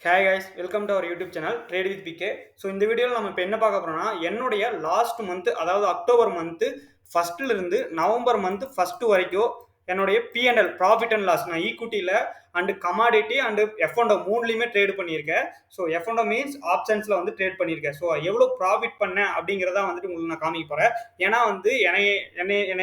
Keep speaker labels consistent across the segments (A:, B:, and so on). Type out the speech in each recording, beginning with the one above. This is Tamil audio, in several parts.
A: Hi guys, welcome to our YouTube channel Trade with PK. So இந்த வீடியோல நம்ம இப்ப என்ன பார்க்க போறோம்னா என்னுடைய லாஸ்ட் மந்த் அதாவது அக்டோபர் மந்த் ஃபர்ஸ்ட்ல இருந்து நவம்பர் மந்த் ஃபர்ஸ்ட் வரைக்கும் என்னுடைய P&L ப்ராஃபிட் அண்ட் லாஸ் நான் ஈக்விட்டில அண்ட் கமாடிட்டி அண்ட் F&O மூணுலயுமே ட்ரேட் பண்ணியிருக்கேன். ஸோ F&O மீன்ஸ் ஆப்ஷன்ஸ்ல வந்து ட்ரேட் பண்ணியிருக்கேன். ஸோ எவ்வளோ ப்ராஃபிட் பண்ணேன் அப்படிங்கிறத வந்துட்டு உங்களுக்கு நான் காமிக்க போறேன். ஏன்னா வந்து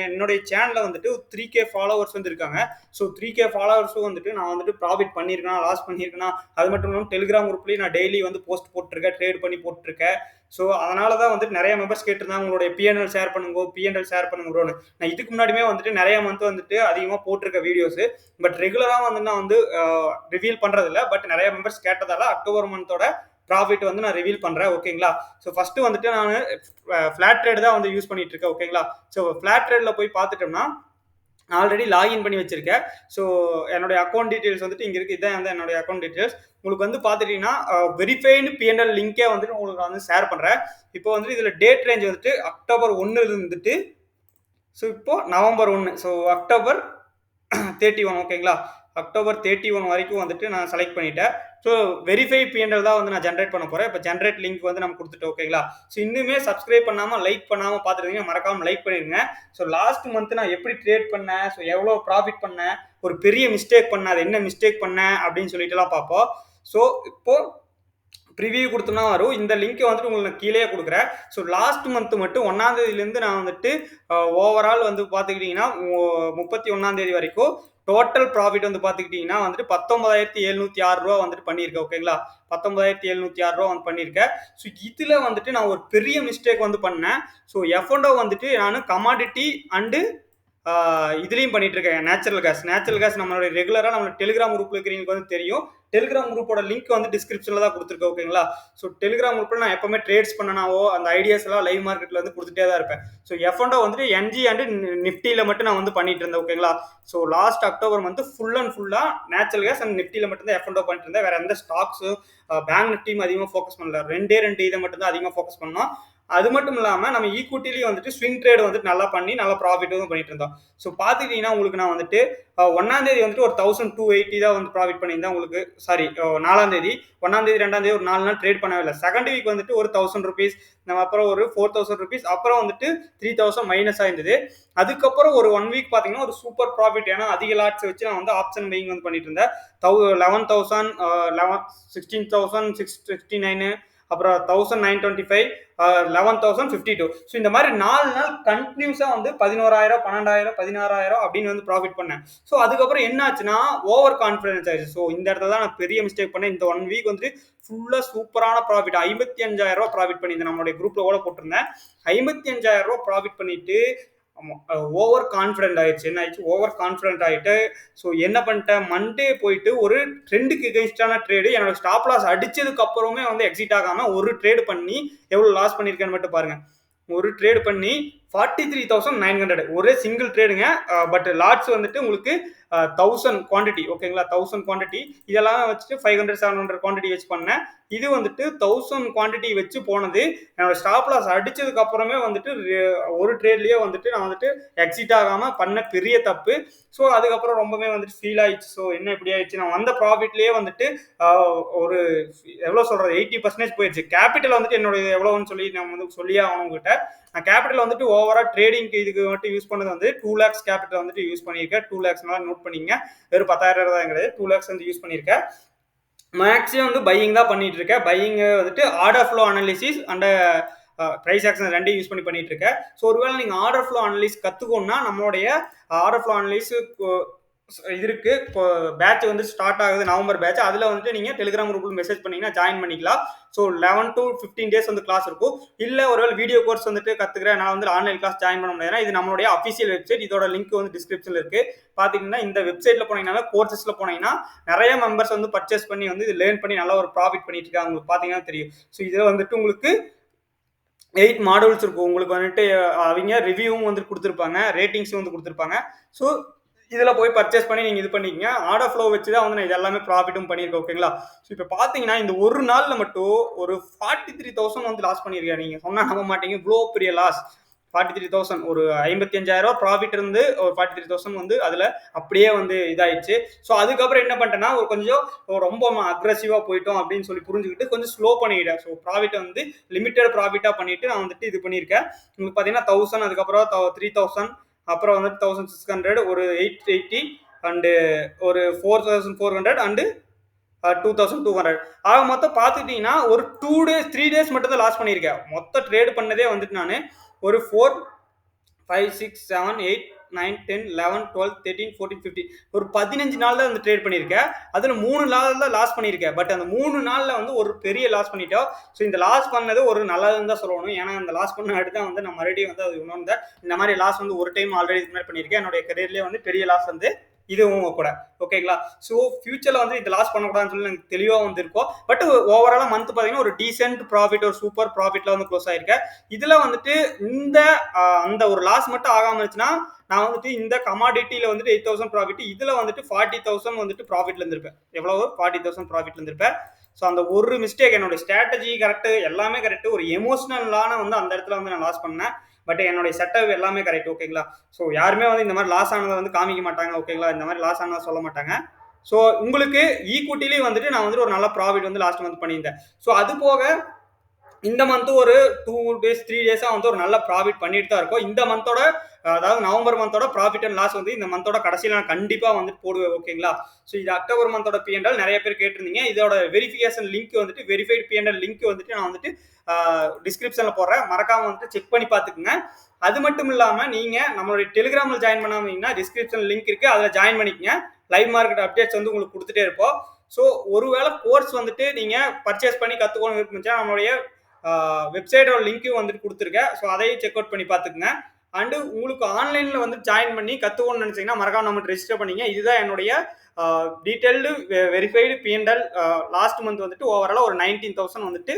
A: என்னுடைய சேனல்ல வந்துட்டு 3K ஃபாலோவர்ஸ் வந்து இருக்காங்க. ஸோ 3K ஃபாலோவர்ஸும் வந்துட்டு நான் வந்துட்டு ப்ராஃபிட் பண்ணியிருக்கேன், லாஸ் பண்ணியிருக்கேன். அது மட்டும் இல்லாமல் டெலிகிராம் குரூப்லேயும் நான் டெய்லி வந்து போஸ்ட் போட்டிருக்கேன், ட்ரேட் பண்ணி போட்டிருக்கேன். ஸோ அதனால தான் வந்துட்டு நிறைய மெம்பர்ஸ் கேட்டிருந்தாங்க உங்களுடைய P&L ஷேர் பண்ணுங்க, P&L ஷேர் பண்ணுங்கன்னு. நான் இதுக்கு முன்னாடியுமே வந்துட்டு நிறைய மந்த் வந்துட்டு அதிகமாக போட்டிருக்க வீடியோஸ். பட் ரெகுலராக வந்து நான் வந்து ரிவீல் பண்றதில்ல. பட் நிறைய மெம்பர்ஸ் கேட்டதால அக்டோபர் மந்தோட ப்ராஃபிட் வந்து நான் ரிவீல் பண்றேன். ஓகேங்களா? ஸோ ஃபர்ஸ்ட் வந்துட்டு நான் ஃபிளாட் ட்ரேட் தான் வந்து யூஸ் பண்ணிட்டு இருக்கேன். ஓகேங்களா? ஸோ ஃபிளாட் ட்ரேட்ல போய் பார்த்துட்டோம்னா ஆல்ரெடி லாகின் பண்ணி வச்சிருக்கேன். ஸோ என்னுடைய அக்கௌண்ட் டீடைல்ஸ் வந்துட்டு இங்கே இருக்குது. இதான் வந்து என்னுடைய அக்கௌண்ட் டீடைல்ஸ். உங்களுக்கு வந்து பார்த்துட்டீங்கன்னா வெரிஃபைடு P&L லிங்கே வந்துட்டு உங்களுக்கு வந்து ஷேர் பண்ணுறேன். இப்போ வந்துட்டு இதில் டேட் ரேஞ்ச் வந்துட்டு அக்டோபர் 1 இருந்துட்டு ஸோ இப்போ நவம்பர் 1. So October 31. ஓகேங்களா? அக்டோபர் 31 வரைக்கும் வந்துட்டு நான் செலக்ட் பண்ணிட்டேன். ஸோ வெரிஃபை P&L தான் வந்து நான் ஜென்ரேட் பண்ண போகிறேன். இப்போ ஜென்ரேட் லிங்க் வந்து நம்ம கொடுத்துட்டோம். ஓகேங்களா? ஸோ இன்னுமே சப்ஸ்கிரைப் பண்ணாமல் லைக் பண்ணாமல் பார்த்துருந்தீங்க, மறக்காமல் லைக் பண்ணிடுங்க. ஸோ லாஸ்ட் மந்த் நான் எப்படி ட்ரேட் பண்ணேன், ஸோ எவ்வளோ ப்ராஃபிட் பண்ணேன், ஒரு பெரிய மிஸ்டேக் பண்ணேன், அது என்ன மிஸ்டேக் பண்ணேன் அப்படின்னு சொல்லிட்டுலாம் பார்ப்போம். ஸோ இப்போ ப்ரிவியூ கொடுத்தோம்னா வரும். இந்த லிங்க் வந்துட்டு உங்களுக்கு நான் கீழே கொடுக்குறேன். ஸோ லாஸ்ட் மந்த் மட்டும் 1ஆம் தேதியிலேருந்து நான் வந்துட்டு ஓவரால் வந்து பார்த்துக்கிட்டிங்கன்னா 31ஆம் தேதி வரைக்கும் டோட்டல் ப்ராஃபிட் வந்து பார்த்துக்கிட்டிங்கன்னா வந்துட்டு 19,706 ரூபா வந்துட்டு பண்ணியிருக்கேன். ஓகேங்களா? 19,706 ரூபா வந்து பண்ணியிருக்கேன். ஸோ இதில் வந்துட்டு நான் ஒரு பெரிய மிஸ்டேக் வந்து பண்ணேன். ஸோ F&O வந்துட்டு நான் கமாடிட்டி அண்டு இதுலேயும் பண்ணிட்டு இருக்கேன். நேச்சுரல் கேஸ் நம்மளுடைய ரெகுலராக நம்ம டெலிகிராம் குரூப்ல இருக்கிறவங்களுக்கு வந்து தெரியும். டெலிகிராம் குரூப்போட லிங்க் வந்து டிஸ்கிரிப்ஷன்ல தான் கொடுத்துருக்கேன். ஓகேங்களா? ஸோ டெலிகிராம் குரூப்ல நான் எப்பவுமே ட்ரேட்ஸ் பண்ணனாவோ அந்த ஐடியாஸ் எல்லாம் லைவ் மார்க்கெட்ல வந்து கொடுத்துட்டே தான் இருப்பேன். ஸோ F&O வந்துட்டு NG அண்ட் நிஃப்டியில மட்டும் நான் வந்து பண்ணிட்டு இருந்தேன். ஓகேங்களா? ஸோ லாஸ்ட் அக்டோபர் வந்து ஃபுல் அண்ட் ஃபுல்லா நேச்சுரல் கேஸ் அண்ட் நிஃப்டியில மட்டும் தான் F&O பண்ணிட்டு இருந்தேன். வேற எந்த ஸ்டாக்ஸும் பேங்க் நிஃப்டியும் அதிகமாக ஃபோக்கஸ் பண்ணல. ரெண்டு இதை மட்டும் தான் அதிகமாக ஃபோக்கஸ் பண்ணோம். அது மட்டும் இல்லாமல் நம்ம ஈக்விட்டிலையும் வந்துட்டு ஸ்விங் ட்ரேட் வந்துட்டு நல்லா பண்ணி நல்லா ப்ராஃபிட்டும் பண்ணிட்டு இருந்தோம். ஸோ பார்த்துக்கிட்டீங்கன்னா உங்களுக்கு நான் வந்துட்டு 1ஆம் தேதி வந்துட்டு ஒரு 1,280 தான் வந்து ப்ராஃபிட் பண்ணியிருந்தேன். உங்களுக்கு சாரி 4ஆம் தேதி 1ஆம் தேதி 2ஆம் தேதி ஒரு 4 நாள் ட்ரேட் பண்ணவே இல்லை. செகண்ட் வீக் வந்துட்டு ஒரு 1,000 ருபீஸ், நம்ம அப்புறம் ஒரு 4,000 ருபீஸ், அப்புறம் வந்துட்டு 3,000 மைனஸாக இருந்தது. அதுக்கப்புறம் ஒரு 1 வீக் பார்த்தீங்கன்னா ஒரு சூப்பர் ப்ராஃபிட். ஏன்னா அதிக லாட்ஸ் வச்சு நான் வந்து ஆப்ஷன் பையிங் வந்து பண்ணிட்டு இருந்தேன். 11,000 16,669 அப்புறம் 1,925 11,052. ஸோ இந்த மாதிரி 4 நாள் கண்டினியூஸாக வந்து 11,000 12,000 16,000 அப்படின்னு வந்து ப்ராஃபிட் பண்ணேன். ஸோ அதுக்கப்புறம் என்ன ஆச்சுன்னா ஓவர் கான்ஃபிடன்ஸ் ஆயிடுச்சு. ஸோ இந்த இடத்துல தான் நான் பெரிய மிஸ்டேக் பண்ணேன். இந்த 1 வீக் வந்து ஃபுல்லாக சூப்பரான ப்ராஃபிட் 55,000 ரூபா ப்ராஃபிட் பண்ணியிருந்தேன். நம்மளுடைய குரூப்ல கூட போட்டிருந்தேன். 55,000 ரூபா ப்ராஃபிட் பண்ணிட்டு ஓவர் கான்ஃபிடென்ட் ஆயிடுச்சு. என்ன ஆயிடுச்சு? ஓவர் கான்ஃபிடென்ட் ஆகிட்டு ஸோ என்ன பண்ணிட்டேன், மண்டே போயிட்டு ஒரு ட்ரெண்டுக்கு எகென்ஸ்டான ட்ரேடு என்னோட ஸ்டாப் லாஸ் அடிச்சதுக்கு அப்புறமே வந்து எக்ஸிட் ஆகாம ஒரு ட்ரேடு பண்ணி எவ்வளவு லாஸ் பண்ணியிருக்கேன்னு மட்டும் பாருங்க. ஒரு ட்ரேடு பண்ணி 43,900 ஒரே சிங்கிள் ட்ரேடுங்க. பட் லாட்ஸ் வந்துட்டு உங்களுக்கு 1000 குவான்டிட்டி. ஓகேங்களா? 1000 குவான்டிட்டி. இதெல்லாம் வச்சுட்டு 500 700 குவான்டிட்டி வச்சு பண்ணேன். இது வந்துட்டு 1000 குவான்டிட்டி வச்சு போனது என்னோட ஸ்டாப் லாஸ் அடிச்சதுக்கு அப்புறமே வந்துட்டு ஒரு ட்ரேட்லயே வந்துட்டு நான் வந்துட்டு எக்ஸிட் ஆகாம பண்ண பெரிய தப்பு. ஸோ அதுக்கப்புறம் ரொம்பவே வந்துட்டு ஃபீல் ஆயிடுச்சு. ஸோ என்ன இப்படி ஆயிடுச்சு, நான் வந்த ப்ராஃபிட்லயே வந்துட்டு ஒரு எவ்வளோ சொல்றது 80% போயிடுச்சு. கேபிட்டல் வந்துட்டு என்னோட எவ்வளோன்னு சொல்லி நான் வந்து சொல்லியே ஆகணும் கிட்ட. நான் கேபிட்டல் வந்துட்டு ஓவரா ட்ரேடிங்க்கு இதுக்கு மட்டும் யூஸ் பண்ணது வந்து 2 lakhs கேபிட்டல் வந்துட்டு யூஸ் பண்ணியிருக்கேன். 2 lakhs நோட் பண்ணிங்க. வெறும் 10,000 தான் கிடையாது, 2 lakhs வந்து யூஸ் பண்ணியிருக்கேன். மேக்ஸிமம் வந்து பையிங் தான் பண்ணிட்டு இருக்கேன். பையிங் வந்துட்டு order flow analysis and price action ரெண்டையும் யூஸ் பண்ணிட்டு இருக்கேன். ஸோ ஒருவேளை நீங்க ஆர்டர் ஃப்ளோ அனலிஸ் கத்துக்கணும்னா நம்மளுடைய ஆர்டர் ஃப்ளோ அனலிஸ் இது இருக்கு. இப்போ பேட்ச் வந்து ஸ்டார்ட் ஆகுது, நவம்பர் பேட்ச். அதில் வந்துட்டு நீங்கள் டெலிகிராம் குரூப்பில் மெசேஜ் பண்ணீங்கன்னா ஜாயின் பண்ணிக்கலாம். ஸோ 11 to 15 days வந்து கிளாஸ் இருக்கும். இல்லை ஒருவேளை வீடியோ கோர்ஸ் வந்துட்டு கற்றுக்கிறேன், நான் வந்து ஆன்லைன் கிளாஸ் ஜாயின் பண்ண முடியாது. இது நம்மளுடைய அஃபிஷியல் வெப்சைட். இதோட லிங்க் வந்து டிஸ்கிரிப்ஷனில் இருக்குது. பார்த்தீங்கன்னா இந்த வெப்சைட்டில் போனீங்கன்னா கோர்சஸில் போனீங்கன்னா நிறைய மெம்பர்ஸ் வந்து பர்ச்சேஸ் பண்ணி வந்து இது லேர்ன் பண்ணி நல்லா ஒரு ப்ராஃபிட் பண்ணிட்டு இருக்காங்க. உங்களுக்கு பார்த்தீங்கன்னா தெரியும். ஸோ இதில் வந்துட்டு உங்களுக்கு 8 மாடல்ஸ் இருக்கும். உங்களுக்கு வந்துட்டு அவங்க ரிவ்யூவும் வந்து கொடுத்துருப்பாங்க, ரேட்டிங்ஸும் வந்து கொடுத்துருப்பாங்க. ஸோ இதில் போய் பர்ச்சேஸ் பண்ணி நீங்கள் இது பண்ணிக்கங்க. ஆர்டர் ஃப்ளோ வச்சு தான் வந்து நான் இது எல்லாமே ப்ராஃபிட்டும் பண்ணியிருக்கேன். ஓகேங்களா? ஸோ இப்போ பார்த்தீங்கன்னா இந்த ஒரு நாளில் மட்டும் ஒரு 43,000 வந்து லாஸ் பண்ணியிருக்கேன். நீங்கள் சொன்னால் நம்ப மாட்டீங்க, இவ்வளோ பெரிய லாஸ். 43,000 ஒரு 55,000 ப்ராஃபிட் இருந்து ஒரு 43,000 வந்து அதில் அப்படியே வந்து இதாயிடுச்சு. ஸோ அதுக்கப்புறம் என்ன பண்ணிட்டேன்னா ஒரு கொஞ்சம் ரொம்ப அக்ரெசிவாக போயிட்டோம் அப்படின்னு சொல்லி புரிஞ்சுக்கிட்டு கொஞ்சம் ஸ்லோ பண்ணிக்கிட்டேன். ஸோ ப்ராஃபிட்டை வந்து லிமிட்டட் ப்ராஃபிட்டாக பண்ணிட்டு நான் வந்துட்டு இது பண்ணியிருக்கேன். உங்களுக்கு பார்த்தீங்கன்னா 1000 அதுக்கப்புறம் 3000 அப்புறம் வந்துட்டு 1600 ஒரு 880 அண்டு ஒரு 4400 அண்டு 2200 ஆக மொத்தம் பார்த்துக்கிட்டிங்கன்னா ஒரு 2 days 3 days மட்டும் தான் லாஸ் பண்ணியிருக்கேன். மொத்த ட்ரேட் பண்ணதே வந்துட்டு நான் ஒரு 4 5 6 7 8 9 10 11 12 13 14 15 ஒரு 15 நாள் தான் வந்து ட்ரேட் பண்ணியிருக்கேன். அதில் 3 நாள் தான் லாஸ் பண்ணியிருக்கேன். பட் அந்த 3 நாளில் வந்து ஒரு பெரிய லாஸ் பண்ணிட்டோம். ஸோ இந்த லாஸ் பண்ணது ஒரு நல்லதுன்னு தான் சொல்லணும். ஏன்னா இந்த லாஸ் பண்ண அடுத்து தான் வந்து நான் மறுபடியும் வந்து அது உணர்ந்தேன். இந்த மாதிரி லாஸ் வந்து ஒரு டைம் ஆல்ரெடி இது மாதிரி பண்ணியிருக்கேன். என்னுடைய கரியர்லேயே வந்து பெரிய லாஸ் வந்து இதுவும் கூட ஓகேங்களா. ஸோ ஃபியூச்சரில் வந்து இது லாஸ் பண்ணக்கூடாதுன்னு சொல்லி எனக்கு தெளிவாக வந்து இருக்கும். பட் ஓவராலாக மந்த் பார்த்தீங்கன்னா ஒரு டீசென்ட் ப்ராஃபிட் ஒரு சூப்பர் ப்ராஃபிட்டில் வந்து க்ளோஸ் ஆயிருக்கேன். இதில் வந்துட்டு இந்த அந்த ஒரு லாஸ் மட்டும் ஆகாமல் இருந்துச்சுன்னா நான் வந்துட்டு இந்த கமாடிட்டியில் வந்துட்டு 8,000 ப்ராஃபிட் இதில் வந்துட்டு 40,000 வந்துட்டு ப்ராஃபிட்ல இருந்திருப்பேன். எவ்வளவு 40,000 ப்ராஃபிட்ல இருந்திருப்பேன். ஸோ அந்த ஒரு மிஸ்டேக் என்னோட ஸ்ட்ராட்டஜி கரெக்டு எல்லாமே கரெக்டு ஒரு எமோஷனலான வந்து அந்த இடத்துல வந்து நான் லாஸ் பண்ணேன். பட் என்னுடைய செட்டப் எல்லாமே கரெக்ட் ஓகேங்களா. ஸோ யாருமே வந்து இந்த மாதிரி லாஸ் ஆனதை வந்து காமிக்க மாட்டாங்க ஓகேங்களா. இந்த மாதிரி லாஸ் ஆனதை சொல்ல மாட்டாங்க. ஸோ உங்களுக்கு ஈக்குவிட்டிலேயே வந்துட்டு நான் வந்துட்டு ஒரு நல்ல ப்ராஃபிட் வந்து லாஸ்ட் மந்த் பண்ணியிருந்தேன். ஸோ அது போக இந்த மந்த் ஒரு 2 days 3 days வந்து ஒரு நல்ல ப்ராஃபிட் பண்ணிட்டு தான் இருக்கும். இந்த மந்தோட அதாவது நவம்பர் மந்தோட ப்ராஃபிட் அண்ட் லாஸ் வந்து இந்த மந்தோட கடைசியில் நான் கண்டிப்பாக வந்துட்டு போடுவேன் ஓகேங்களா. ஸோ இது அக்டோபர் மந்தோட பிஎன்எல் நிறைய பேர் கேட்டிருந்தீங்க. இதோட வெரிஃபிகேஷன் லிங்க் வந்துட்டு வெரிஃபைடு பிஎன்எல் லிங்க் வந்துட்டு நான் வந்துட்டு டிஸ்கிரிப்ஷனில் போடுறேன். மறக்காம வந்துட்டு செக் பண்ணி பார்த்துக்குங்க. அது மட்டும் இல்லாமல் நீங்கள் நம்மளுடைய டெலிகிராமில் ஜாயின் பண்ணாமீங்கன்னா டிஸ்கிரிப்ஷன் லிங்க் இருக்குது, அதில் ஜாயின் பண்ணிக்கங்க. லைவ் மார்க்கெட் அப்டேட்ஸ் வந்து உங்களுக்கு கொடுத்துட்டே இருப்போம். ஸோ ஒருவேளை கோர்ஸ் வந்துட்டு நீங்கள் பர்ச்சேஸ் பண்ணி கற்றுக்கணும் இருந்துச்சுன்னா நம்மளுடைய வெப்சைட்டோட லிங்க்கும் வந்துட்டு கொடுத்துருக்கேன். ஸோ அதையும் செக் அவுட் பண்ணி பார்த்துக்குங்க. அண்டு உங்களுக்கு ஆன்லைனில் வந்து ஜாயின் பண்ணி கற்றுக்கணும்னு நினச்சிங்கன்னா மறக்காம நம்ம ரெஜிஸ்டர் பண்ணிங்க. இதுதான் என்னுடைய detailed verified PNL last month வந்துட்டு ஓவராலாக ஒரு 19,000 வந்துட்டு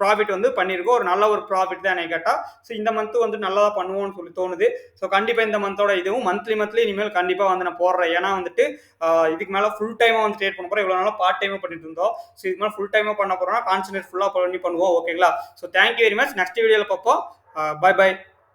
A: ப்ராஃபிட் வந்து பண்ணியிருக்கோம். ஒரு நல்ல ஒரு ப்ராஃபிட் தான் என்னை கேட்டால். ஸோ இந்த மந்த்து வந்து நல்லா பண்ணுவோம்னு சொல்லி தோணுது. ஸோ கண்டிப்பாக இந்த மந்தோட இதுவும் மந்த்லி இனிமேல் கண்டிப்பாக வந்து நான் போடுறேன். ஏன்னா வந்துட்டு இதுக்கு மேலே ஃபுல் டைமாக வந்து ட்ரேட் பண்ண போகிறோம். இவ்வளோ நாளாக பார்ட் டைமாக பண்ணிட்டு இருந்தோம். ஸோ இதுக்கு மேலே ஃபுல் டைமாக பண்ண போகிறோம்னா கான்சன்ட்ரேட் ஃபுல்லாக பண்ணுவோம் ஓகேங்களா. So thank you very much. Next வீடியோவில் பார்ப்போம். Bye by.